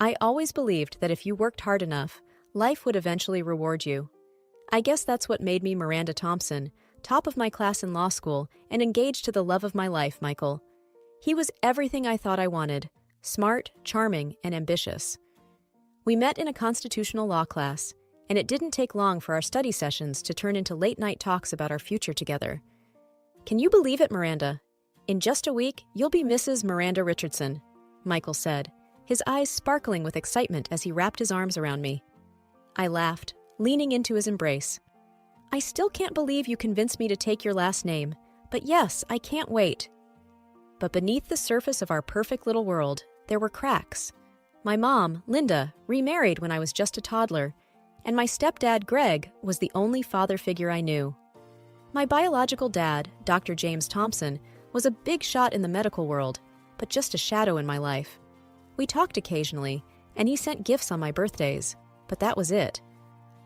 I always believed that if you worked hard enough, life would eventually reward you. I guess that's what made me Miranda Thompson, top of my class in law school and engaged to the love of my life, Michael. He was everything I thought I wanted: smart, charming, and ambitious. We met in a constitutional law class, and it didn't take long for our study sessions to turn into late-night talks about our future together. "Can you believe it, Miranda? In just a week, you'll be Mrs. Miranda Richardson," Michael said, his eyes sparkling with excitement as he wrapped his arms around me. I laughed, leaning into his embrace. "I still can't believe you convinced me to take your last name, but yes, I can't wait." But beneath the surface of our perfect little world, there were cracks. My mom, Linda, remarried when I was just a toddler, and my stepdad, Greg, was the only father figure I knew. My biological dad, Dr. James Thompson, was a big shot in the medical world, but just a shadow in my life. We talked occasionally, and he sent gifts on my birthdays, but that was it.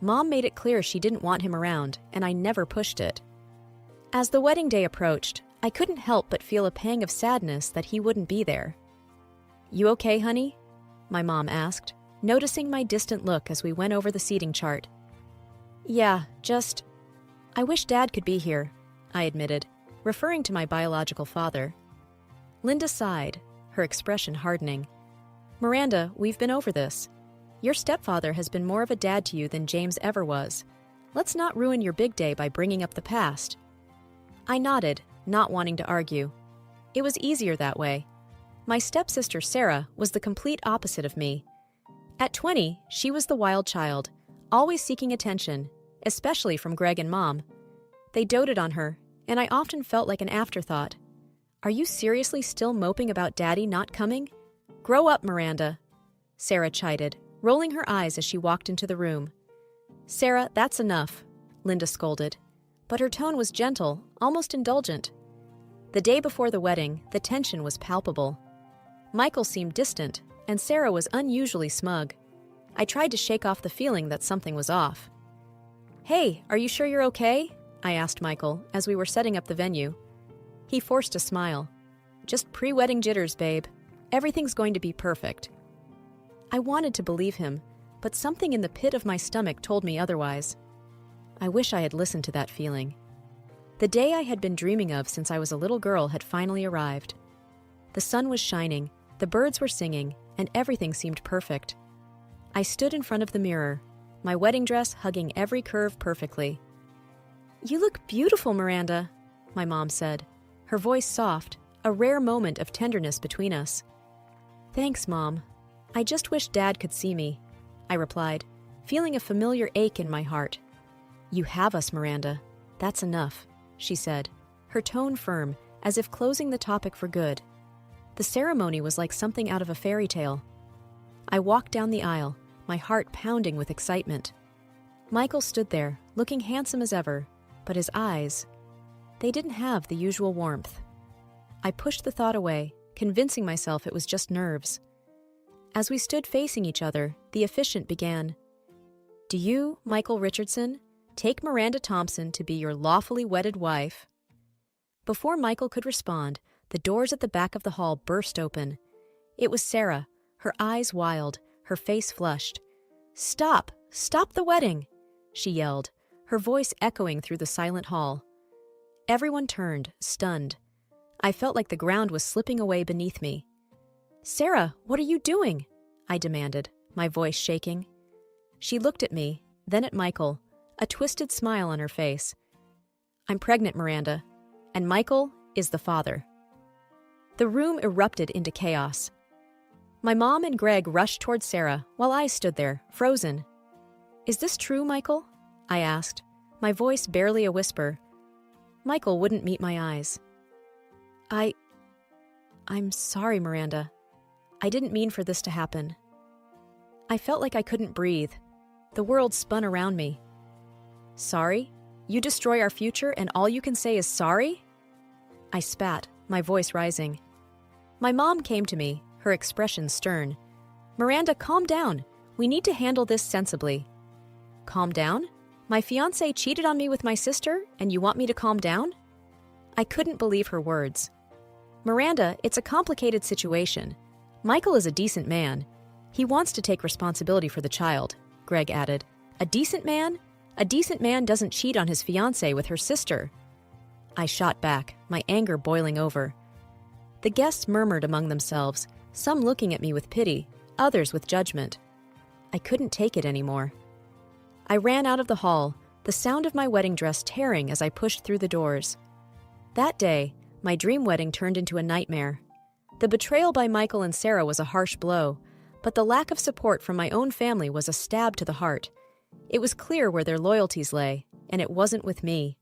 Mom made it clear she didn't want him around, and I never pushed it. As the wedding day approached, I couldn't help but feel a pang of sadness that he wouldn't be there. "You okay, honey?" my mom asked, noticing my distant look as we went over the seating chart. "Yeah, I wish Dad could be here," I admitted, referring to my biological father. Linda sighed, her expression hardening. "Miranda, we've been over this. Your stepfather has been more of a dad to you than James ever was. Let's not ruin your big day by bringing up the past." I nodded, not wanting to argue. It was easier that way. My stepsister Sarah was the complete opposite of me. At 20, she was the wild child, always seeking attention, especially from Greg and Mom. They doted on her, and I often felt like an afterthought. "Are you seriously still moping about Daddy not coming? Grow up, Miranda," Sarah chided, rolling her eyes as she walked into the room. "Sarah, that's enough," Linda scolded, but her tone was gentle, almost indulgent. The day before the wedding, the tension was palpable. Michael seemed distant, and Sarah was unusually smug. I tried to shake off the feeling that something was off. "Hey, are you sure you're okay?" I asked Michael as we were setting up the venue. He forced a smile. "Just pre-wedding jitters, babe. Everything's going to be perfect." I wanted to believe him, but something in the pit of my stomach told me otherwise. I wish I had listened to that feeling. The day I had been dreaming of since I was a little girl had finally arrived. The sun was shining, the birds were singing, and everything seemed perfect. I stood in front of the mirror, my wedding dress hugging every curve perfectly. "You look beautiful, Miranda," my mom said, her voice soft, a rare moment of tenderness between us. "Thanks, Mom. I just wish Dad could see me," I replied, feeling a familiar ache in my heart. "You have us, Miranda. That's enough," she said, her tone firm, as if closing the topic for good. The ceremony was like something out of a fairy tale. I walked down the aisle, my heart pounding with excitement. Michael stood there, looking handsome as ever, but his eyes, they didn't have the usual warmth. I pushed the thought away, convincing myself it was just nerves. As we stood facing each other, the officiant began, "Do you, Michael Richardson, take Miranda Thompson to be your lawfully wedded wife?" Before Michael could respond, the doors at the back of the hall burst open. It was Sarah, her eyes wild, her face flushed. "Stop! Stop the wedding!" she yelled, her voice echoing through the silent hall. Everyone turned, stunned. I felt like the ground was slipping away beneath me. "Sarah, what are you doing?" I demanded, my voice shaking. She looked at me, then at Michael, a twisted smile on her face. "I'm pregnant, Miranda, and Michael is the father." The room erupted into chaos. My mom and Greg rushed toward Sarah while I stood there, frozen. "Is this true, Michael?" I asked, my voice barely a whisper. Michael wouldn't meet my eyes. I'm sorry, Miranda. I didn't mean for this to happen." I felt like I couldn't breathe. The world spun around me. "Sorry? You destroy our future and all you can say is sorry?" I spat, my voice rising. My mom came to me, her expression stern. "Miranda, calm down. We need to handle this sensibly." "Calm down? My fiance cheated on me with my sister, and you want me to calm down?" I couldn't believe her words. "Miranda, it's a complicated situation. Michael is a decent man. He wants to take responsibility for the child, Greg added. A decent man? A decent man doesn't cheat on his fiancée with her sister. I shot back, my anger boiling over. The guests murmured among themselves, some looking at me with pity, others with judgment. I couldn't take it anymore. I ran out of the hall, the sound of my wedding dress tearing as I pushed through the doors. That day, my dream wedding turned into a nightmare. The betrayal by Michael and Sarah was a harsh blow, but the lack of support from my own family was a stab to the heart. It was clear where their loyalties lay, and it wasn't with me.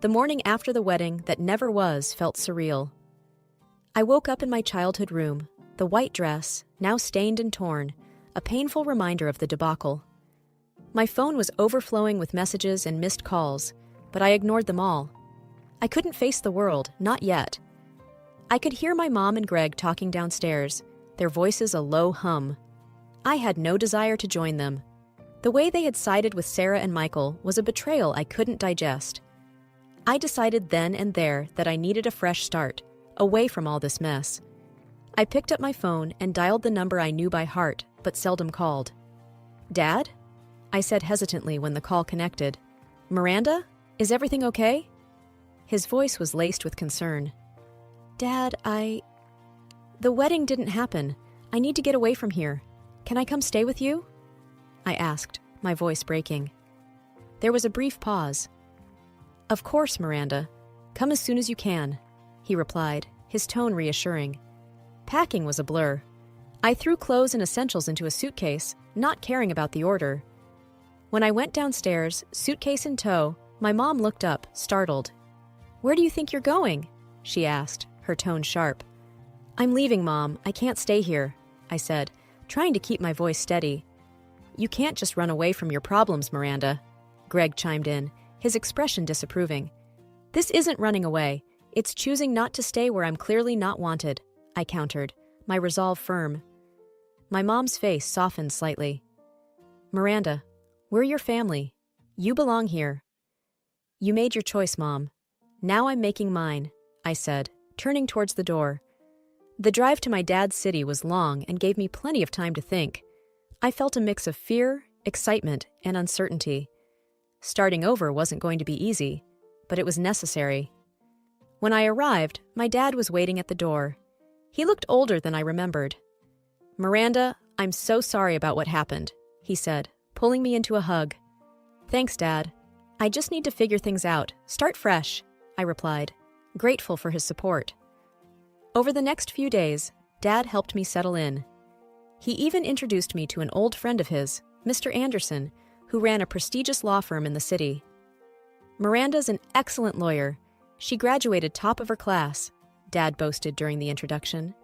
The morning after the wedding that never was felt surreal. I woke up in my childhood room, the white dress, now stained and torn, a painful reminder of the debacle. My phone was overflowing with messages and missed calls, but I ignored them all. I couldn't face the world, not yet. I could hear my mom and Greg talking downstairs, their voices a low hum. I had no desire to join them. The way they had sided with Sarah and Michael was a betrayal I couldn't digest. I decided then and there that I needed a fresh start, away from all this mess. I picked up my phone and dialed the number I knew by heart, but seldom called. "Dad?" I said hesitantly when the call connected. "Miranda? Is everything okay?" His voice was laced with concern. "Dad, The wedding didn't happen. I need to get away from here. Can I come stay with you?" I asked, my voice breaking. There was a brief pause. "Of course, Miranda. Come as soon as you can," he replied, his tone reassuring. Packing was a blur. I threw clothes and essentials into a suitcase, not caring about the order. When I went downstairs, suitcase in tow, my mom looked up, startled. "Where do you think you're going?" she asked, her tone sharp. "I'm leaving, Mom. I can't stay here," I said, trying to keep my voice steady. "You can't just run away from your problems, Miranda," Greg chimed in, his expression disapproving. "This isn't running away. It's choosing not to stay where I'm clearly not wanted," I countered, my resolve firm. My mom's face softened slightly. "Miranda, we're your family. You belong here." "You made your choice, Mom. Now I'm making mine," I said, turning towards the door. The drive to my dad's city was long and gave me plenty of time to think. I felt a mix of fear, excitement, and uncertainty. Starting over wasn't going to be easy, but it was necessary. When I arrived, my dad was waiting at the door. He looked older than I remembered. "Miranda, I'm so sorry about what happened," he said, pulling me into a hug. "Thanks, Dad. I just need to figure things out, start fresh," I replied, grateful for his support. Over the next few days, Dad helped me settle in. He even introduced me to an old friend of his, Mr. Anderson, who ran a prestigious law firm in the city. "Miranda's an excellent lawyer. She graduated top of her class," Dad boasted during the introduction.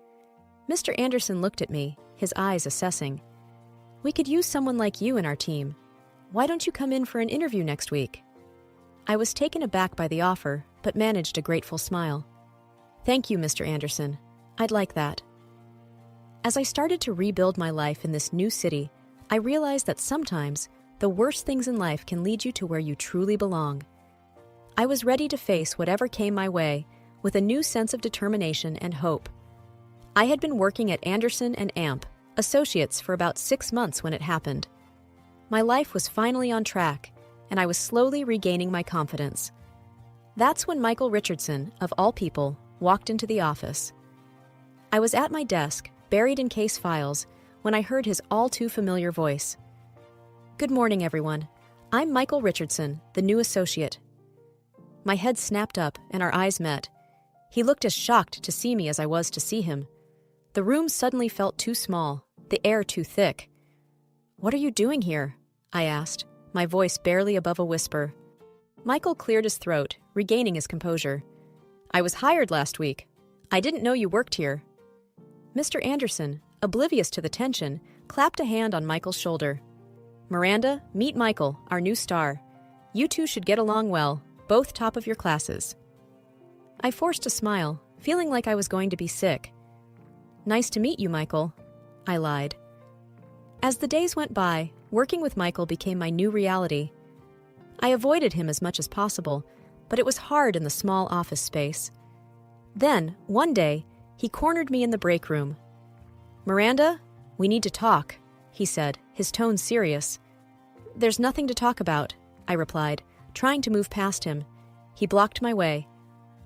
Mr. Anderson looked at me, his eyes assessing. "We could use someone like you in our team. Why don't you come in for an interview next week?" I was taken aback by the offer, but managed a grateful smile. "Thank you, Mr. Anderson. I'd like that." As I started to rebuild my life in this new city, I realized that sometimes the worst things in life can lead you to where you truly belong. I was ready to face whatever came my way with a new sense of determination and hope. I had been working at Anderson and Amp, associates, for about 6 months when it happened. My life was finally on track, and I was slowly regaining my confidence. That's when Michael Richardson, of all people, walked into the office. I was at my desk, buried in case files, when I heard his all-too-familiar voice. "Good morning, everyone. I'm Michael Richardson, the new associate." My head snapped up, and our eyes met. He looked as shocked to see me as I was to see him. The room suddenly felt too small, the air too thick. "What are you doing here?" I asked, my voice barely above a whisper. Michael cleared his throat, regaining his composure. "I was hired last week. I didn't know you worked here." Mr. Anderson, oblivious to the tension, clapped a hand on Michael's shoulder. "Miranda, meet Michael, our new star. You two should get along well, both top of your classes." I forced a smile, feeling like I was going to be sick. "Nice to meet you, Michael," I lied. As the days went by, working with Michael became my new reality. I avoided him as much as possible, but it was hard in the small office space. Then, one day, he cornered me in the break room. "Miranda, "We need to talk," he said, his tone serious. "There's nothing to talk about," I replied, trying to move past him. He blocked my way.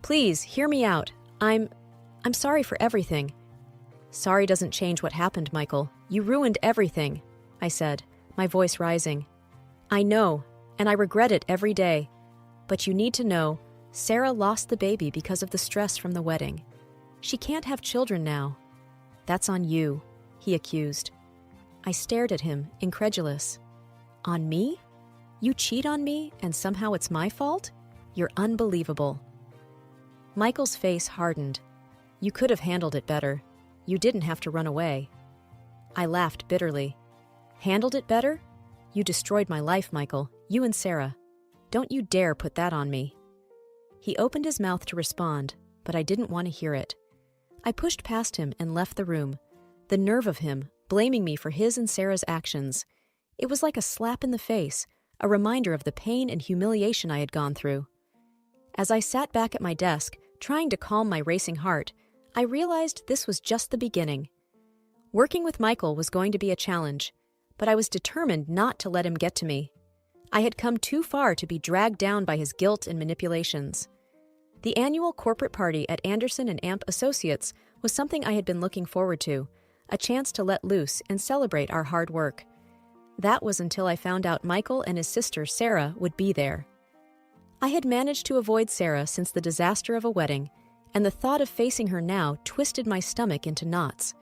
"Please, hear me out. I'm sorry for everything." "Sorry doesn't change what happened, Michael. You ruined everything," I said, my voice rising. "I know, and I regret it every day. But you need to know, Sarah lost the baby because of the stress from the wedding. She can't have children now." "That's on you," he accused. I stared at him, incredulous. "On me? You cheat on me, and somehow it's my fault? You're unbelievable." Michael's face hardened. "You could have handled it better. You didn't have to run away." I laughed bitterly. "Handled it better? You destroyed my life, Michael. You and Sarah. Don't you dare put that on me." He opened his mouth to respond, but I didn't want to hear it. I pushed past him and left the room. The nerve of him, blaming me for his and Sarah's actions. It was like a slap in the face, a reminder of the pain and humiliation I had gone through. As I sat back at my desk, trying to calm my racing heart, I realized this was just the beginning. Working with Michael was going to be a challenge, but I was determined not to let him get to me. I had come too far to be dragged down by his guilt and manipulations. The annual corporate party at Anderson and Amp Associates was something I had been looking forward to, a chance to let loose and celebrate our hard work. That was until I found out Michael and his sister Sarah would be there. I had managed to avoid Sarah since the disaster of a wedding, and the thought of facing her now twisted my stomach into knots.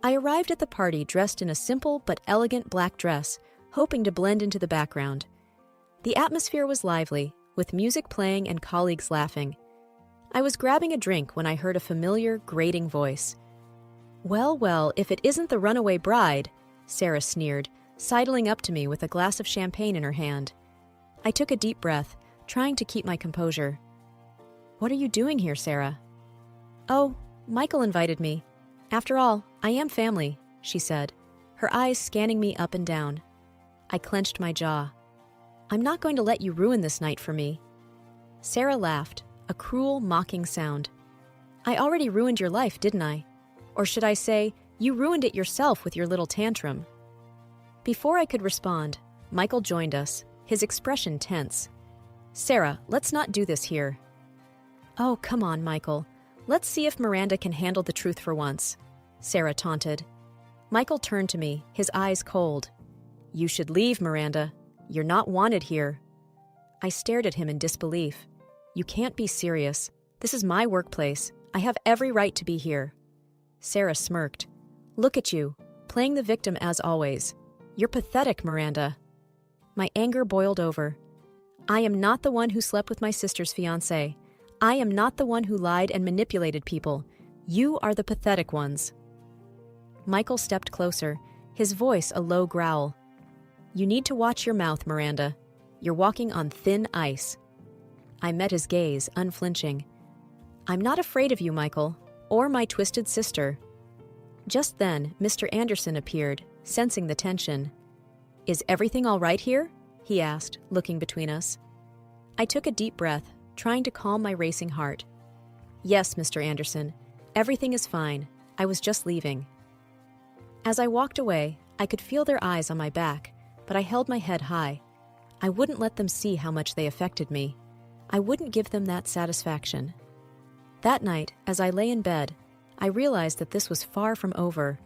I arrived at the party dressed in a simple but elegant black dress, hoping to blend into the background. The atmosphere was lively, with music playing and colleagues laughing. I was grabbing a drink when I heard a familiar, grating voice. "Well, well, if it isn't the runaway bride," Sarah sneered, sidling up to me with a glass of champagne in her hand. I took a deep breath, trying to keep my composure. "What are you doing here, Sarah?" "Oh, Michael invited me. After all, I am family," she said, her eyes scanning me up and down. I clenched my jaw. "I'm not going to let you ruin this night for me." Sarah laughed, a cruel, mocking sound. "I already ruined your life, didn't I? Or should I say, you ruined it yourself with your little tantrum." Before I could respond, Michael joined us, his expression tense. "Sarah, let's not do this here." "Oh, come on, Michael. Let's see if Miranda can handle the truth for once," Sarah taunted. Michael turned to me, his eyes cold. "You should leave, Miranda. You're not wanted here." I stared at him in disbelief. "You can't be serious. This is my workplace. I have every right to be here." Sarah smirked. "Look at you, playing the victim as always. You're pathetic, Miranda." My anger boiled over. "I am not the one who slept with my sister's fiance. I am not the one who lied and manipulated people. You are the pathetic ones." Michael stepped closer, his voice a low growl. "You need to watch your mouth, Miranda. You're walking on thin ice." I met his gaze, unflinching. "I'm not afraid of you, Michael, or my twisted sister." Just then, Mr. Anderson appeared, sensing the tension. "Is everything all right here?" he asked, looking between us. I took a deep breath, trying to calm my racing heart. "Yes, Mr. Anderson, everything is fine. I was just leaving." As I walked away, I could feel their eyes on my back, but I held my head high. I wouldn't let them see how much they affected me. I wouldn't give them that satisfaction. That night, as I lay in bed, I realized that this was far from over.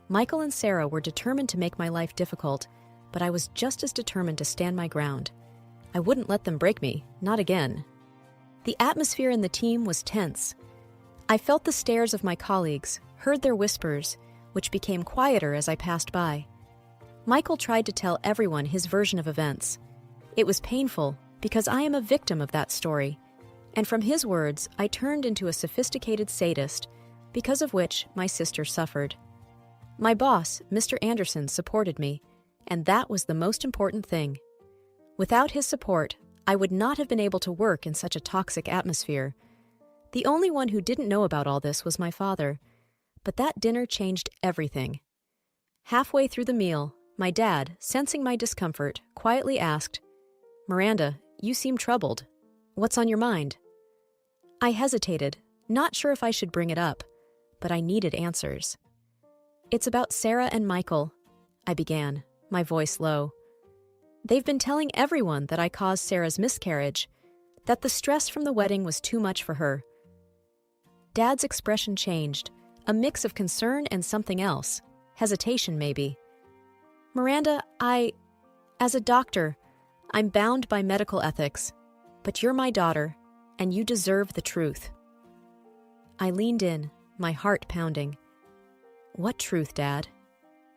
Michael and Sarah were determined to make my life difficult, but I was just as determined to stand my ground. I wouldn't let them break me, not again. The atmosphere in the team was tense. I felt the stares of my colleagues, heard their whispers, which became quieter as I passed by. Michael tried to tell everyone his version of events. It was painful, because I am a victim of that story, and from his words, I turned into a sophisticated sadist, because of which my sister suffered. My boss, Mr. Anderson, supported me, and that was the most important thing. Without his support, I would not have been able to work in such a toxic atmosphere. The only one who didn't know about all this was my father, but that dinner changed everything. Halfway through the meal, my dad, sensing my discomfort, quietly asked, "Miranda, you seem troubled. What's on your mind?" I hesitated, not sure if I should bring it up, but I needed answers. It's about Sarah and Michael, I began, my voice low. They've been telling everyone that I caused Sarah's miscarriage, that the stress from the wedding was too much for her. Dad's expression changed, a mix of concern and something else, hesitation maybe. Miranda, as a doctor, I'm bound by medical ethics, but you're my daughter, and you deserve the truth. I leaned in, my heart pounding. What truth, Dad?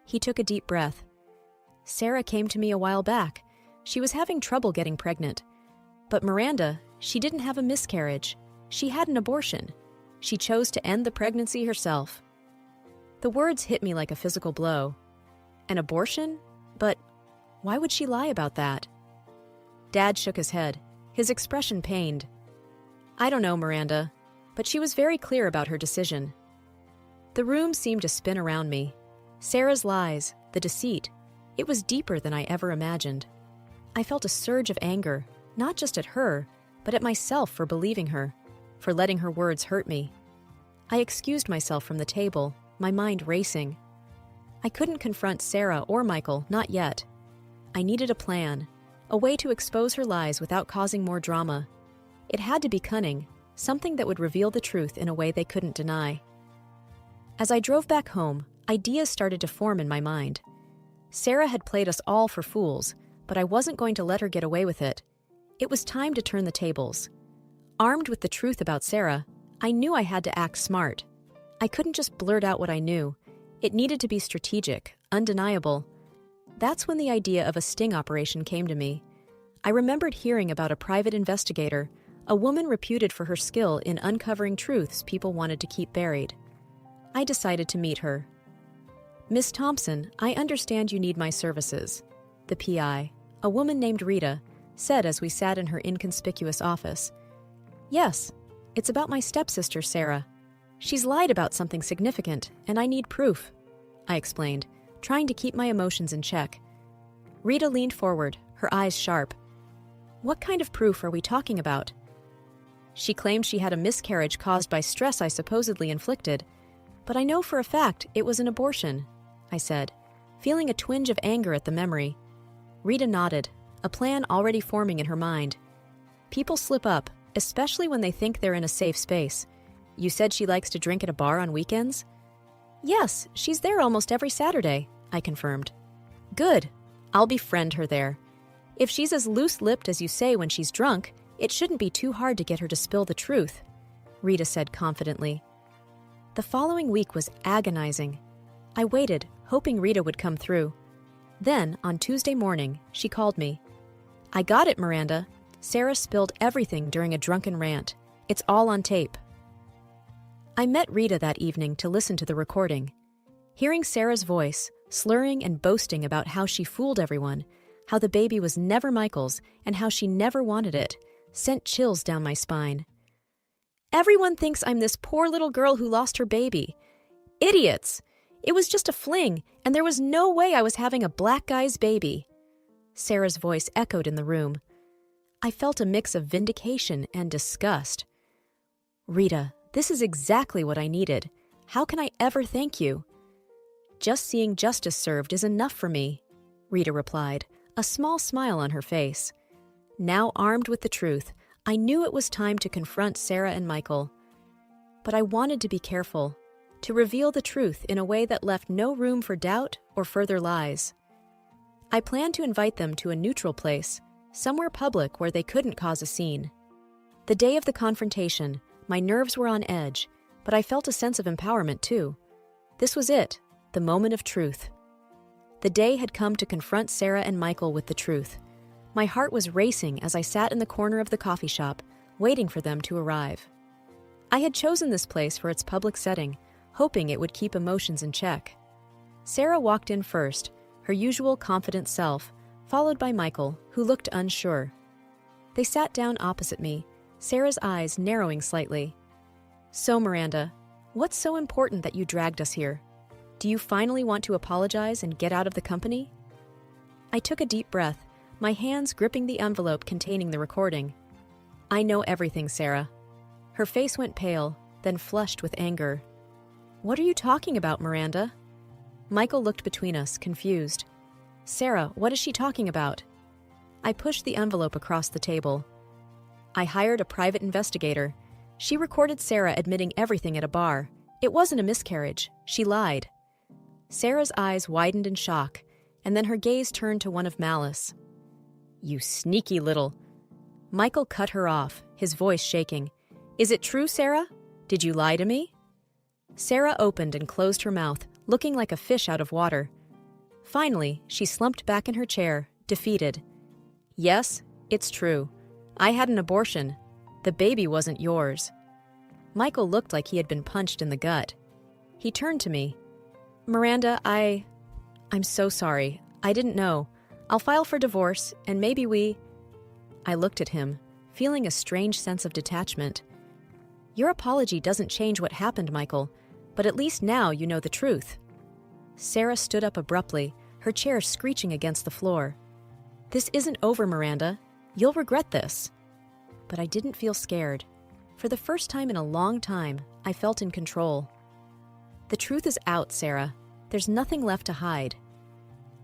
He took a deep breath. Sarah came to me a while back. She was having trouble getting pregnant. But Miranda, she didn't have a miscarriage. She had an abortion. She chose to end the pregnancy herself. The words hit me like a physical blow. An abortion? But why would she lie about that? Dad shook his head, his expression pained. I don't know, Miranda, but she was very clear about her decision. The room seemed to spin around me. Sarah's lies, the deceit, it was deeper than I ever imagined. I felt a surge of anger, not just at her, but at myself for believing her, for letting her words hurt me. I excused myself from the table, my mind racing. I couldn't confront Sarah or Michael, not yet. I needed a plan, a way to expose her lies without causing more drama. It had to be cunning, something that would reveal the truth in a way they couldn't deny. As I drove back home, ideas started to form in my mind. Sarah had played us all for fools, but I wasn't going to let her get away with it. It was time to turn the tables. Armed with the truth about Sarah, I knew I had to act smart. I couldn't just blurt out what I knew. It needed to be strategic, undeniable. That's when the idea of a sting operation came to me. I remembered hearing about a private investigator, a woman reputed for her skill in uncovering truths people wanted to keep buried. I decided to meet her. Miss Thompson, I understand you need my services, the PI, a woman named Rita, said as we sat in her inconspicuous office. Yes, it's about my stepsister, Sarah. She's lied about something significant, and I need proof, I explained, trying to keep my emotions in check. Rita leaned forward, her eyes sharp. What kind of proof are we talking about? She claimed she had a miscarriage caused by stress I supposedly inflicted, but I know for a fact it was an abortion, I said, feeling a twinge of anger at the memory. Rita nodded, a plan already forming in her mind. People slip up, especially when they think they're in a safe space. You said she likes to drink at a bar on weekends? Yes, she's there almost every Saturday, I confirmed. Good. I'll befriend her there. If she's as loose-lipped as you say when she's drunk, it shouldn't be too hard to get her to spill the truth, Rita said confidently. The following week was agonizing. I waited, hoping Rita would come through. Then, on Tuesday morning, she called me. I got it, Miranda. Sarah spilled everything during a drunken rant. It's all on tape. I met Rita that evening to listen to the recording. Hearing Sarah's voice, slurring and boasting about how she fooled everyone, how the baby was never Michael's, and how she never wanted it, sent chills down my spine. Everyone thinks I'm this poor little girl who lost her baby. Idiots! It was just a fling, and there was no way I was having a black guy's baby. Sarah's voice echoed in the room. I felt a mix of vindication and disgust. Rita, this is exactly what I needed. How can I ever thank you? Just seeing justice served is enough for me, Rita replied, a small smile on her face. Now armed with the truth, I knew it was time to confront Sarah and Michael. But I wanted to be careful, to reveal the truth in a way that left no room for doubt or further lies. I planned to invite them to a neutral place, somewhere public where they couldn't cause a scene. The day of the confrontation, my nerves were on edge, but I felt a sense of empowerment too. This was it, the moment of truth. The day had come to confront Sarah and Michael with the truth. My heart was racing as I sat in the corner of the coffee shop, waiting for them to arrive. I had chosen this place for its public setting, hoping it would keep emotions in check. Sarah walked in first, her usual confident self, followed by Michael, who looked unsure. They sat down opposite me, Sarah's eyes narrowing slightly. So, Miranda, what's so important that you dragged us here? Do you finally want to apologize and get out of the company? I took a deep breath, my hands gripping the envelope containing the recording. I know everything, Sarah. Her face went pale, then flushed with anger. What are you talking about, Miranda? Michael looked between us, confused. Sarah, what is she talking about? I pushed the envelope across the table. I hired a private investigator. She recorded Sarah admitting everything at a bar. It wasn't a miscarriage. She lied. Sarah's eyes widened in shock, and then her gaze turned to one of malice. You sneaky little... Michael cut her off, his voice shaking. Is it true, Sarah? Did you lie to me? Sarah opened and closed her mouth, looking like a fish out of water. Finally, she slumped back in her chair, defeated. Yes, it's true. I had an abortion. The baby wasn't yours. Michael looked like he had been punched in the gut. He turned to me. Miranda, I'm so sorry. I didn't know. I'll file for divorce, and maybe we... I looked at him, feeling a strange sense of detachment. Your apology doesn't change what happened, Michael, but at least now you know the truth. Sarah stood up abruptly, her chair screeching against the floor. This isn't over, Miranda. You'll regret this. But I didn't feel scared. For the first time in a long time, I felt in control. The truth is out, Sarah. There's nothing left to hide.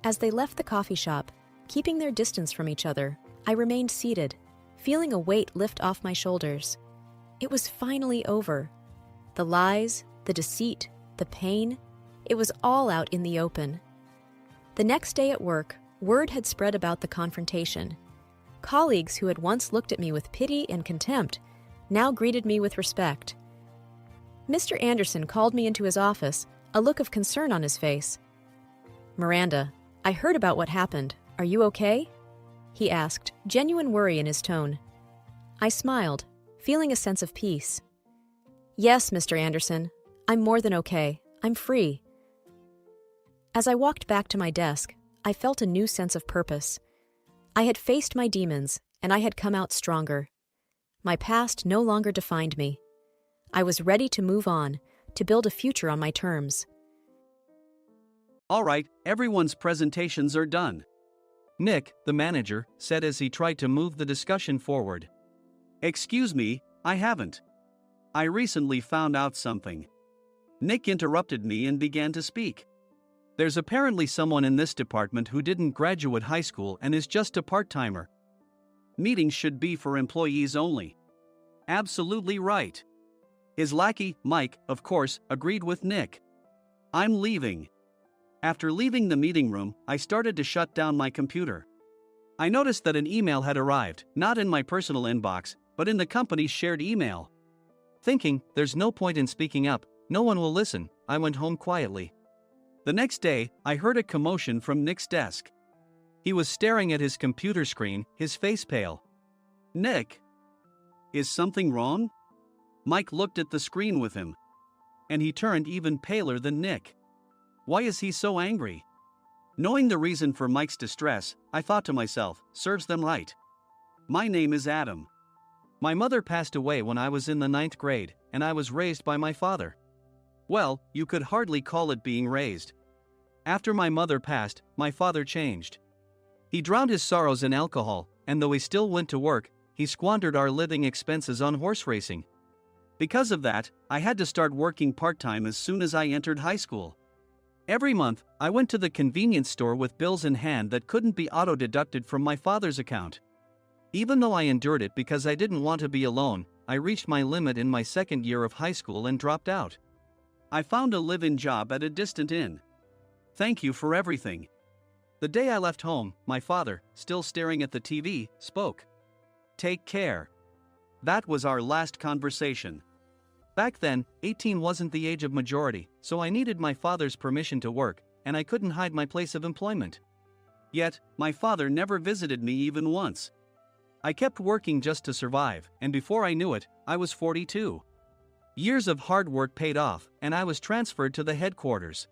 As they left the coffee shop, keeping their distance from each other, I remained seated, feeling a weight lift off my shoulders. It was finally over. The lies, the deceit, the pain, it was all out in the open. The next day at work, word had spread about the confrontation. Colleagues who had once looked at me with pity and contempt now greeted me with respect. Mr. Anderson called me into his office, a look of concern on his face. Miranda, I heard about what happened. Are you okay? He asked, genuine worry in his tone. I smiled, feeling a sense of peace. Yes, Mr. Anderson, I'm more than okay. I'm free. As I walked back to my desk, I felt a new sense of purpose. I had faced my demons, and I had come out stronger. My past no longer defined me. I was ready to move on, to build a future on my terms. All right, everyone's presentations are done. Nick, the manager, said as he tried to move the discussion forward. Excuse me, I haven't. I recently found out something. Nick interrupted me and began to speak. There's apparently someone in this department who didn't graduate high school and is just a part-timer. Meetings should be for employees only. Absolutely right. His lackey, Mike, of course, agreed with Nick. I'm leaving. After leaving the meeting room, I started to shut down my computer. I noticed that an email had arrived, not in my personal inbox, but in the company's shared email. Thinking, there's no point in speaking up, no one will listen, I went home quietly. The next day, I heard a commotion from Nick's desk. He was staring at his computer screen, his face pale. Nick? Is something wrong? Mike looked at the screen with him. And he turned even paler than Nick. Why is he so angry? Knowing the reason for Mike's distress, I thought to myself, serves them right. My name is Adam. My mother passed away when I was in the 9th grade, and I was raised by my father. Well, you could hardly call it being raised. After my mother passed, my father changed. He drowned his sorrows in alcohol, and though he still went to work, he squandered our living expenses on horse racing. Because of that, I had to start working part-time as soon as I entered high school. Every month, I went to the convenience store with bills in hand that couldn't be auto-deducted from my father's account. Even though I endured it because I didn't want to be alone, I reached my limit in my second year of high school and dropped out. I found a live-in job at a distant inn. Thank you for everything. The day I left home, my father, still staring at the TV, spoke. Take care. That was our last conversation. Back then, 18 wasn't the age of majority, so I needed my father's permission to work, and I couldn't hide my place of employment. Yet, my father never visited me even once. I kept working just to survive, and before I knew it, I was 42. Years of hard work paid off, and I was transferred to the headquarters.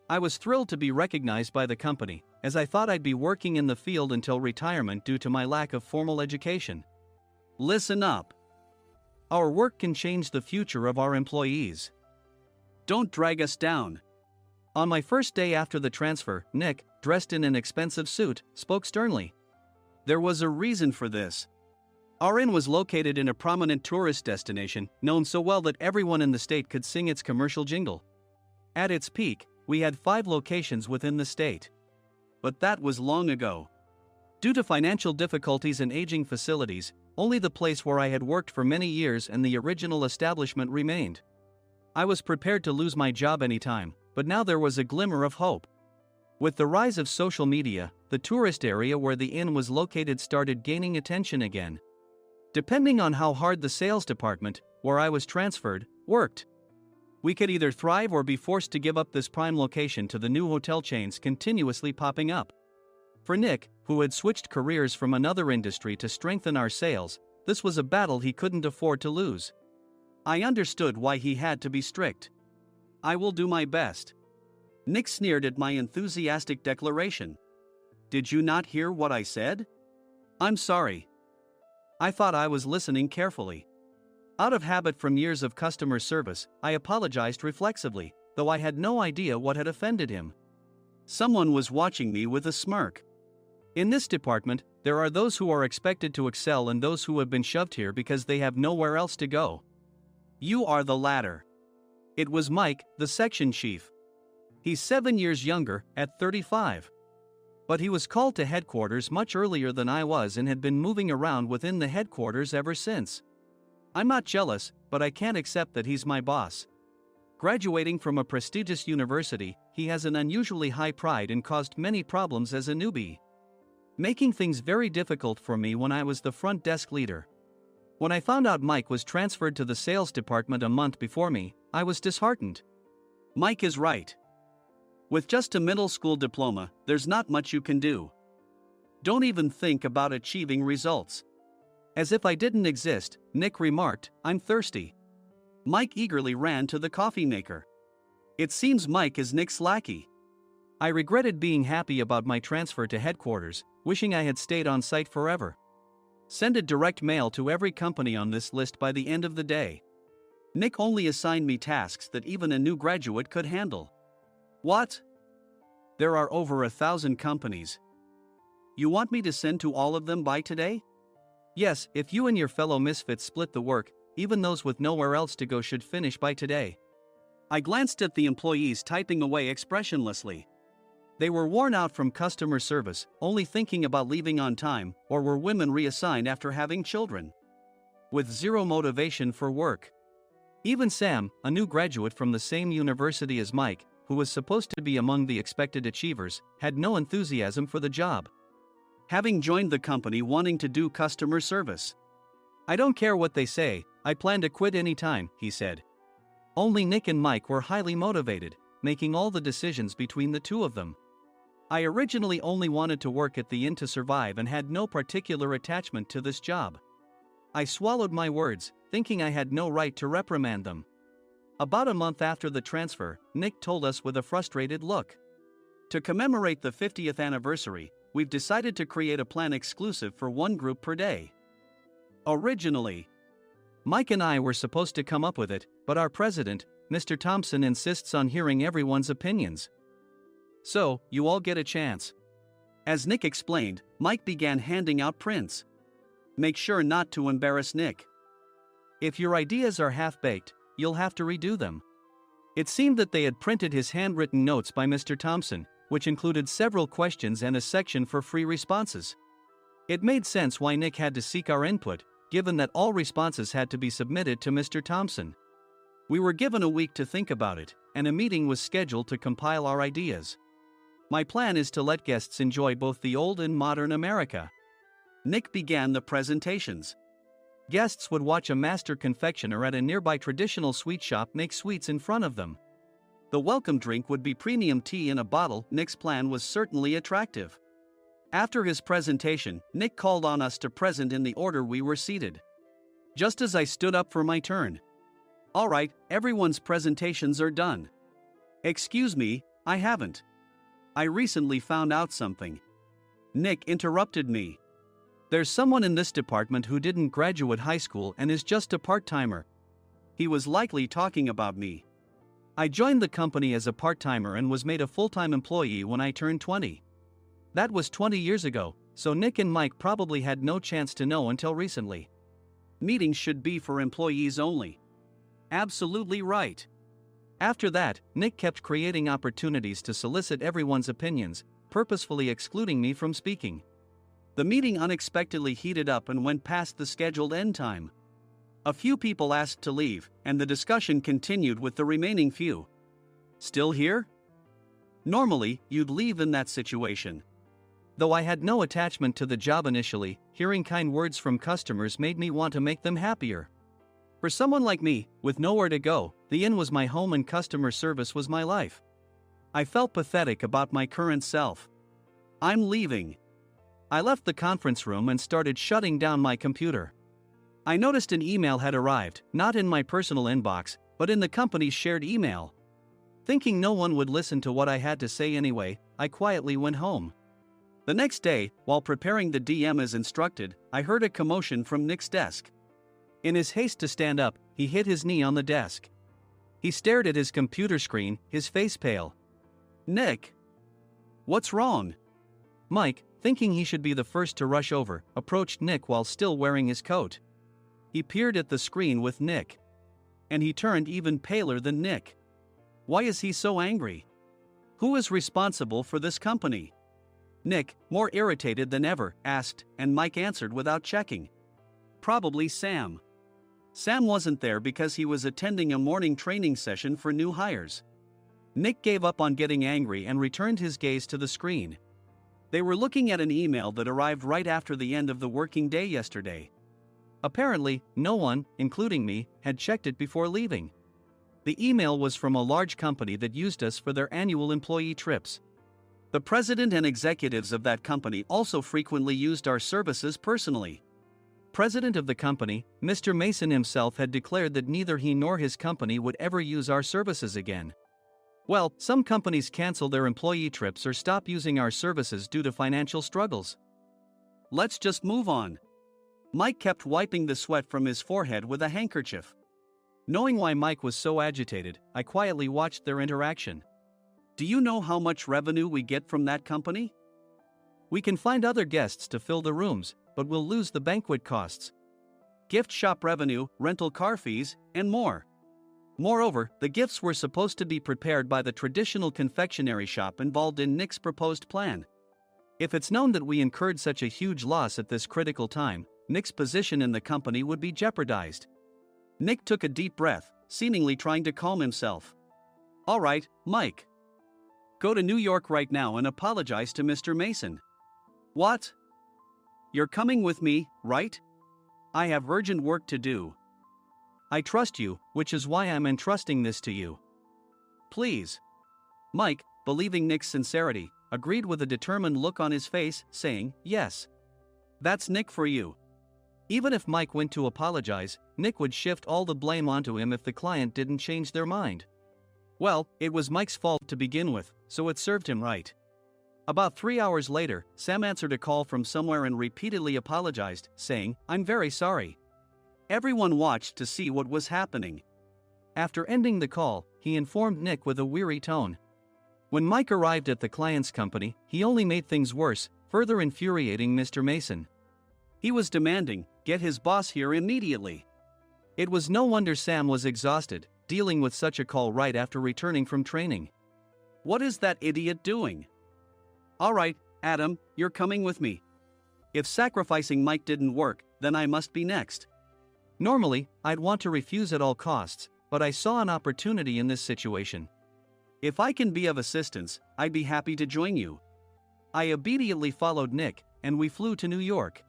I was thrilled to be recognized by the company, as I thought I'd be working in the field until retirement due to my lack of formal education. Listen up. Our work can change the future of our employees. Don't drag us down. On my first day after the transfer, Nick, dressed in an expensive suit, spoke sternly. There was a reason for this. Our inn was located in a prominent tourist destination, known so well that everyone in the state could sing its commercial jingle. At its peak, We had 5 locations within the state. But that was long ago. Due to financial difficulties and aging facilities, only the place where I had worked for many years and the original establishment remained. I was prepared to lose my job anytime, but now there was a glimmer of hope. With the rise of social media, the tourist area where the inn was located started gaining attention again. Depending on how hard the sales department, where I was transferred, worked, we could either thrive or be forced to give up this prime location to the new hotel chains continuously popping up. For Nick, who had switched careers from another industry to strengthen our sales, this was a battle he couldn't afford to lose. I understood why he had to be strict. "I will do my best." Nick sneered at my enthusiastic declaration. "Did you not hear what I said?" "I'm sorry. I thought I was listening carefully." Out of habit from years of customer service, I apologized reflexively, though I had no idea what had offended him. Someone was watching me with a smirk. In this department, there are those who are expected to excel and those who have been shoved here because they have nowhere else to go. You are the latter. It was Mike, the section chief. He's 7 years younger, at 35. But he was called to headquarters much earlier than I was and had been moving around within the headquarters ever since. I'm not jealous, but I can't accept that he's my boss. Graduating from a prestigious university, he has an unusually high pride and caused many problems as a newbie, making things very difficult for me when I was the front desk leader. When I found out Mike was transferred to the sales department a month before me, I was disheartened. Mike is right. With just a middle school diploma, there's not much you can do. Don't even think about achieving results. As if I didn't exist, Nick remarked, "I'm thirsty." Mike eagerly ran to the coffee maker. It seems Mike is Nick's lackey. I regretted being happy about my transfer to headquarters, wishing I had stayed on site forever. Send a direct mail to every company on this list by the end of the day. Nick only assigned me tasks that even a new graduate could handle. What? There are over 1,000 companies. You want me to send to all of them by today? Yes, if you and your fellow misfits split the work, even those with nowhere else to go should finish by today. I glanced at the employees typing away expressionlessly. They were worn out from customer service, only thinking about leaving on time, or were women reassigned after having children, with zero motivation for work. Even Sam, a new graduate from the same university as Mike, who was supposed to be among the expected achievers, had no enthusiasm for the job, having joined the company wanting to do customer service. "I don't care what they say, I plan to quit anytime," he said. Only Nick and Mike were highly motivated, making all the decisions between the two of them. I originally only wanted to work at the inn to survive and had no particular attachment to this job. I swallowed my words, thinking I had no right to reprimand them. About a month after the transfer, Nick told us with a frustrated look, "To commemorate the 50th anniversary, we've decided to create a plan exclusive for one group per day." Originally, Mike and I were supposed to come up with it, but our president, Mr. Thompson, insists on hearing everyone's opinions. "So, you all get a chance." As Nick explained, Mike began handing out prints. "Make sure not to embarrass Nick. If your ideas are half-baked, you'll have to redo them." It seemed that they had printed his handwritten notes by Mr. Thompson, which included several questions and a section for free responses. It made sense why Nick had to seek our input, given that all responses had to be submitted to Mr. Thompson. We were given a week to think about it, and a meeting was scheduled to compile our ideas. My plan is to let guests enjoy both the old and modern America. Nick began the presentations. Guests would watch a master confectioner at a nearby traditional sweet shop make sweets in front of them. The welcome drink would be premium tea in a bottle. Nick's plan was certainly attractive. After his presentation, Nick called on us to present in the order we were seated. Just as I stood up for my turn. "All right, everyone's presentations are done." "Excuse me, I haven't. I recently found out something." Nick interrupted me. "There's someone in this department who didn't graduate high school and is just a part-timer." He was likely talking about me. I joined the company as a part-timer and was made a full-time employee when I turned 20. That was 20 years ago, so Nick and Mike probably had no chance to know until recently. Meetings should be for employees only. Absolutely right. After that, Nick kept creating opportunities to solicit everyone's opinions, purposefully excluding me from speaking. The meeting unexpectedly heated up and went past the scheduled end time. A few people asked to leave, and the discussion continued with the remaining few. Still here? Normally, you'd leave in that situation. Though I had no attachment to the job initially, hearing kind words from customers made me want to make them happier. For someone like me, with nowhere to go, the inn was my home and customer service was my life. I felt pathetic about my current self. I'm leaving. I left the conference room and started shutting down my computer. I noticed an email had arrived, not in my personal inbox, but in the company's shared email. Thinking no one would listen to what I had to say anyway, I quietly went home. The next day, while preparing the DM as instructed, I heard a commotion from Nick's desk. In his haste to stand up, he hit his knee on the desk. He stared at his computer screen, his face pale. "Nick! What's wrong?" Mike, thinking he should be the first to rush over, approached Nick while still wearing his coat. He peered at the screen with Nick. And he turned even paler than Nick. Why is he so angry? Who is responsible for this company? Nick, more irritated than ever, asked, and Mike answered without checking. Probably Sam. Sam wasn't there because he was attending a morning training session for new hires. Nick gave up on getting angry and returned his gaze to the screen. They were looking at an email that arrived right after the end of the working day yesterday. Apparently, no one, including me, had checked it before leaving. The email was from a large company that used us for their annual employee trips. The president and executives of that company also frequently used our services personally. President of the company, Mr. Mason himself, had declared that neither he nor his company would ever use our services again. Well, some companies cancel their employee trips or stop using our services due to financial struggles. Let's just move on. Mike kept wiping the sweat from his forehead with a handkerchief. Knowing why Mike was so agitated, I quietly watched their interaction. Do you know how much revenue we get from that company? We can find other guests to fill the rooms, but we'll lose the banquet costs, gift shop revenue, rental car fees, and more. Moreover, the gifts were supposed to be prepared by the traditional confectionery shop involved in Nick's proposed plan. If it's known that we incurred such a huge loss at this critical time, Nick's position in the company would be jeopardized. Nick took a deep breath, seemingly trying to calm himself. All right, Mike. Go to New York right now and apologize to Mr. Mason. What? You're coming with me, right? I have urgent work to do. I trust you, which is why I'm entrusting this to you. Please. Mike, believing Nick's sincerity, agreed with a determined look on his face, saying, yes. That's Nick for you. Even if Mike went to apologize, Nick would shift all the blame onto him if the client didn't change their mind. Well, it was Mike's fault to begin with, so it served him right. About 3 hours later, Sam answered a call from somewhere and repeatedly apologized, saying, I'm very sorry. Everyone watched to see what was happening. After ending the call, he informed Nick with a weary tone. When Mike arrived at the client's company, he only made things worse, further infuriating Mr. Mason. He was demanding, get his boss here immediately. It was no wonder Sam was exhausted, dealing with such a call right after returning from training. What is that idiot doing? All right, Adam, you're coming with me. If sacrificing Mike didn't work, then I must be next. Normally, I'd want to refuse at all costs, but I saw an opportunity in this situation. If I can be of assistance, I'd be happy to join you. I obediently followed Nick, and we flew to New York.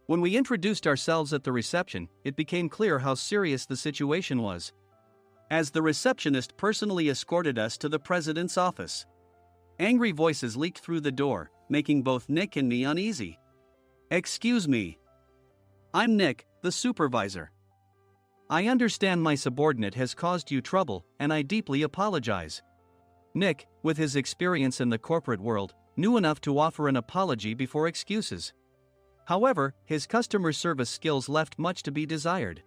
When we introduced ourselves at the reception, it became clear how serious the situation was, as the receptionist personally escorted us to the president's office. Angry voices leaked through the door, making both Nick and me uneasy. Excuse me. I'm Nick, the supervisor. I understand my subordinate has caused you trouble, and I deeply apologize. Nick, with his experience in the corporate world, knew enough to offer an apology before excuses. However, his customer service skills left much to be desired.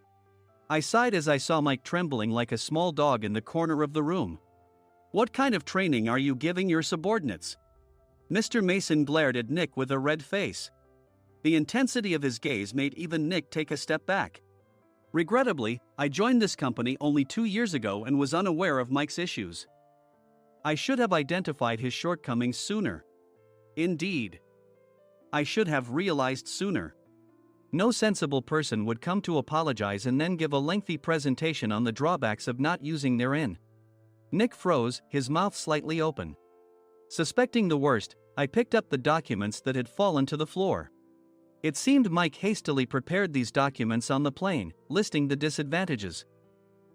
I sighed as I saw Mike trembling like a small dog in the corner of the room. What kind of training are you giving your subordinates? Mr. Mason glared at Nick with a red face. The intensity of his gaze made even Nick take a step back. Regrettably, I joined this company only 2 years ago and was unaware of Mike's issues. I should have identified his shortcomings sooner. Indeed. I should have realized sooner. No sensible person would come to apologize and then give a lengthy presentation on the drawbacks of not using their in. Nick froze, his mouth slightly open. Suspecting the worst, I picked up the documents that had fallen to the floor. It seemed Mike hastily prepared these documents on the plane, listing the disadvantages.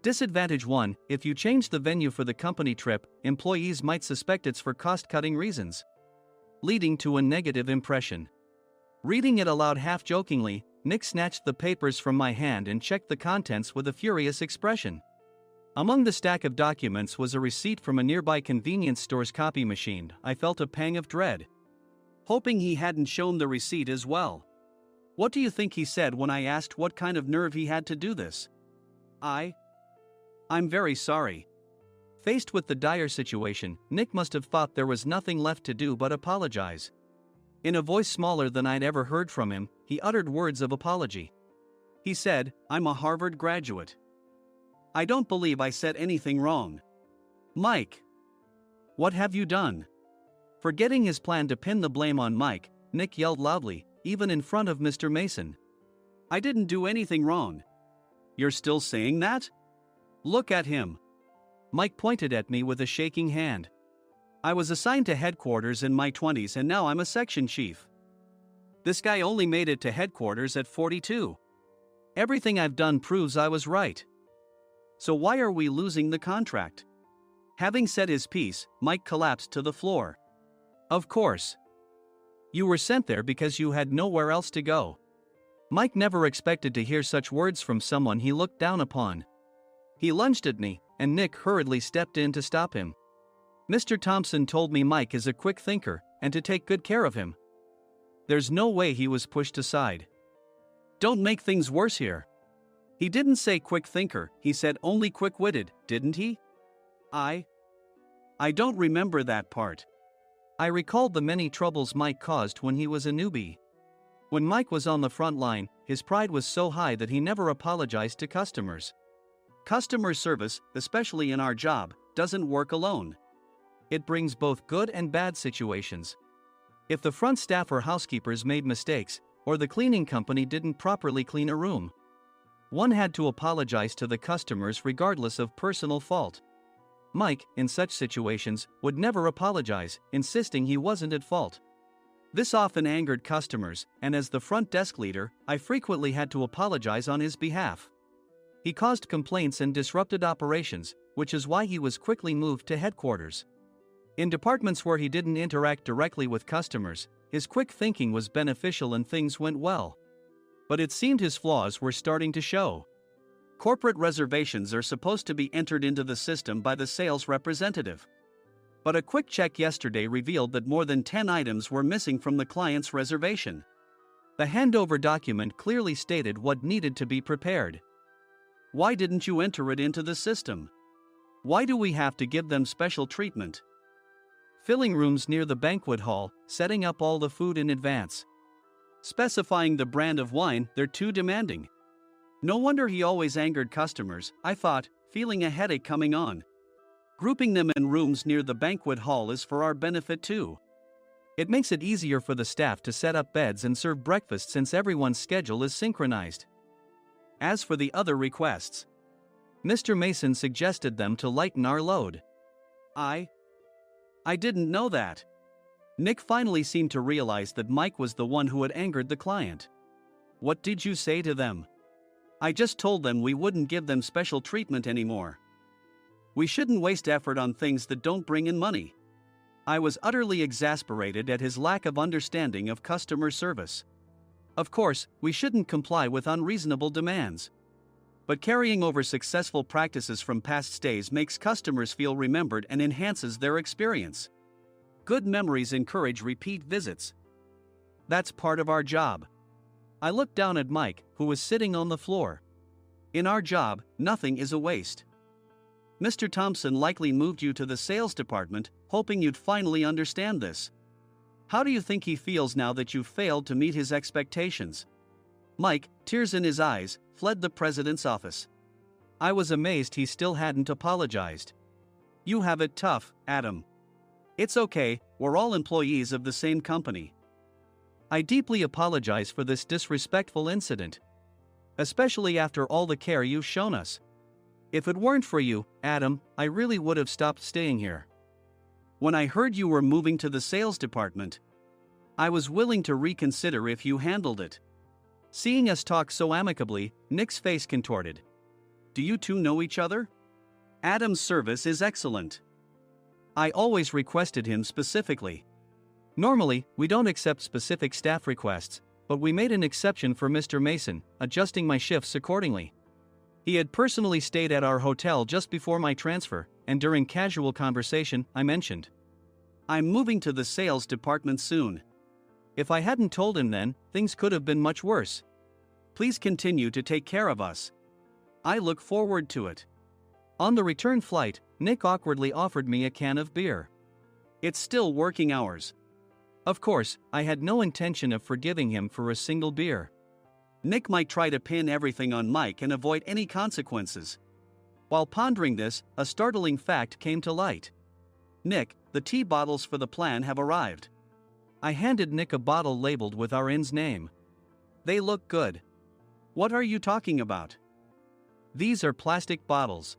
Disadvantage 1: if you change the venue for the company trip, employees might suspect it's for cost-cutting reasons, leading to a negative impression. Reading it aloud half-jokingly, Nick snatched the papers from my hand and checked the contents with a furious expression. Among the stack of documents was a receipt from a nearby convenience store's copy machine. I felt a pang of dread, hoping he hadn't shown the receipt as well. What do you think he said when I asked what kind of nerve he had to do this? I'm very sorry. Faced with the dire situation, Nick must have thought there was nothing left to do but apologize. In a voice smaller than I'd ever heard from him, he uttered words of apology. He said, "I'm a Harvard graduate. I don't believe I said anything wrong." Mike! What have you done? Forgetting his plan to pin the blame on Mike, Nick yelled loudly, even in front of Mr. Mason. "I didn't do anything wrong." "You're still saying that? Look at him." Mike pointed at me with a shaking hand. "I was assigned to headquarters in my 20s and now I'm a section chief. This guy only made it to headquarters at 42. Everything I've done proves I was right. So why are we losing the contract?" Having said his piece, Mike collapsed to the floor. "Of course. You were sent there because you had nowhere else to go." Mike never expected to hear such words from someone he looked down upon. He lunged at me, and Nick hurriedly stepped in to stop him. "Mr. Thompson told me Mike is a quick thinker, and to take good care of him." There's no way he was pushed aside. "Don't make things worse here." "He didn't say quick thinker, he said only quick-witted, didn't he?" I don't remember that part." I recalled the many troubles Mike caused when he was a newbie. When Mike was on the front line, his pride was so high that he never apologized to customers. Customer service, especially in our job, doesn't work alone. It brings both good and bad situations. If the front staff or housekeepers made mistakes, or the cleaning company didn't properly clean a room, one had to apologize to the customers regardless of personal fault. Mike, in such situations, would never apologize, insisting he wasn't at fault. This often angered customers, and as the front desk leader, I frequently had to apologize on his behalf. He caused complaints and disrupted operations, which is why he was quickly moved to headquarters. In departments where he didn't interact directly with customers, his quick thinking was beneficial and things went well. But it seemed his flaws were starting to show. Corporate reservations are supposed to be entered into the system by the sales representative. But a quick check yesterday revealed that more than 10 items were missing from the client's reservation. The handover document clearly stated what needed to be prepared. Why didn't you enter it into the system? Why do we have to give them special treatment? Filling rooms near the banquet hall, setting up all the food in advance. Specifying the brand of wine, they're too demanding. No wonder he always angered customers, I thought, feeling a headache coming on. Grouping them in rooms near the banquet hall is for our benefit too. It makes it easier for the staff to set up beds and serve breakfast since everyone's schedule is synchronized. As for the other requests, Mr. Mason suggested them to lighten our load. I didn't know that. Nick finally seemed to realize that Mike was the one who had angered the client. What did you say to them? I just told them we wouldn't give them special treatment anymore. We shouldn't waste effort on things that don't bring in money. I was utterly exasperated at his lack of understanding of customer service. Of course, we shouldn't comply with unreasonable demands. But carrying over successful practices from past stays makes customers feel remembered and enhances their experience. Good memories encourage repeat visits. That's part of our job. I looked down at Mike, who was sitting on the floor. In our job, nothing is a waste. Mr. Thompson likely moved you to the sales department, hoping you'd finally understand this. How do you think he feels now that you've failed to meet his expectations? Mike, tears in his eyes, fled the president's office. I was amazed he still hadn't apologized. You have it tough, Adam. It's okay, we're all employees of the same company. I deeply apologize for this disrespectful incident. Especially after all the care you've shown us. If it weren't for you, Adam, I really would have stopped staying here. When I heard you were moving to the sales department, I was willing to reconsider if you handled it. Seeing us talk so amicably, Nick's face contorted. Do you two know each other? Adam's service is excellent. I always requested him specifically. Normally, we don't accept specific staff requests, but we made an exception for Mr. Mason, adjusting my shifts accordingly. He had personally stayed at our hotel just before my transfer, and during casual conversation, I mentioned, I'm moving to the sales department soon. If I hadn't told him then, things could have been much worse. Please continue to take care of us. I look forward to it. On the return flight, Nick awkwardly offered me a can of beer. It's still working hours. Of course, I had no intention of forgiving him for a single beer. Nick might try to pin everything on Mike and avoid any consequences. While pondering this, a startling fact came to light. Nick, the tea bottles for the plan have arrived. I handed Nick a bottle labeled with our inn's name. They look good. What are you talking about? These are plastic bottles.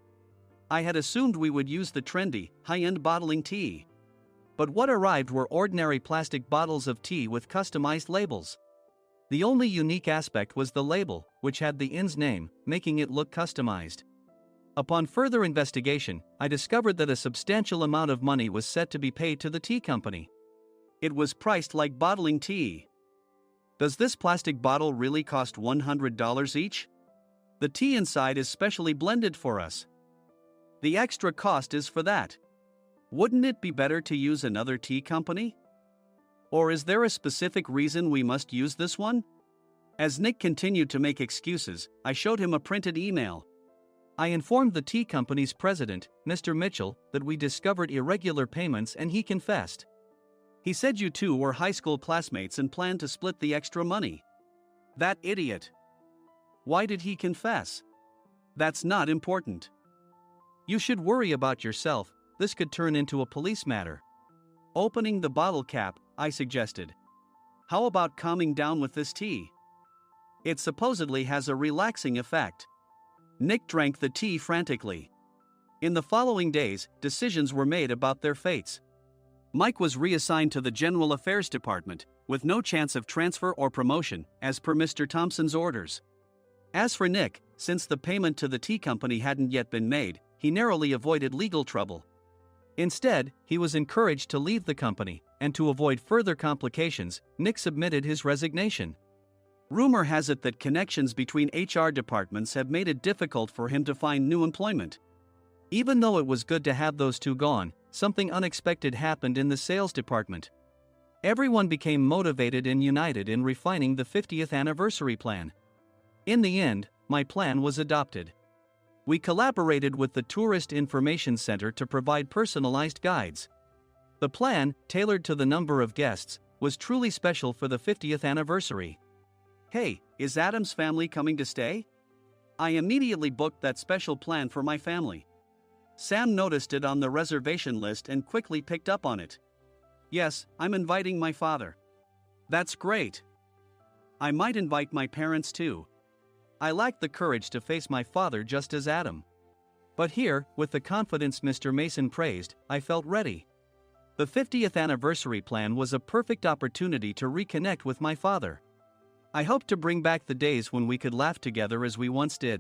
I had assumed we would use the trendy, high-end bottling tea. But what arrived were ordinary plastic bottles of tea with customized labels. The only unique aspect was the label, which had the inn's name, making it look customized. Upon further investigation, I discovered that a substantial amount of money was set to be paid to the tea company. It was priced like bottling tea. Does this plastic bottle really cost $100 each? The tea inside is specially blended for us. The extra cost is for that. Wouldn't it be better to use another tea company? Or is there a specific reason we must use this one? As Nick continued to make excuses, I showed him a printed email. I informed the tea company's president, Mr. Mitchell, that we discovered irregular payments and he confessed. He said you two were high school classmates and planned to split the extra money. That idiot. Why did he confess? That's not important. You should worry about yourself, this could turn into a police matter. Opening the bottle cap, I suggested. How about calming down with this tea? It supposedly has a relaxing effect. Nick drank the tea frantically. In the following days, decisions were made about their fates. Mike was reassigned to the General Affairs Department, with no chance of transfer or promotion, as per Mr. Thompson's orders. As for Nick, since the payment to the tea company hadn't yet been made, he narrowly avoided legal trouble. Instead, he was encouraged to leave the company, and to avoid further complications, Nick submitted his resignation. Rumor has it that connections between HR departments have made it difficult for him to find new employment. Even though it was good to have those two gone, something unexpected happened in the sales department. Everyone became motivated and united in refining the 50th anniversary plan. In the end, my plan was adopted. We collaborated with the Tourist Information Center to provide personalized guides. The plan, tailored to the number of guests, was truly special for the 50th anniversary. Hey, is Adam's family coming to stay? I immediately booked that special plan for my family. Sam noticed it on the reservation list and quickly picked up on it. Yes, I'm inviting my father. That's great. I might invite my parents too. I lacked the courage to face my father just as Adam. But here, with the confidence Mr. Mason praised, I felt ready. The 50th anniversary plan was a perfect opportunity to reconnect with my father. I hoped to bring back the days when we could laugh together as we once did.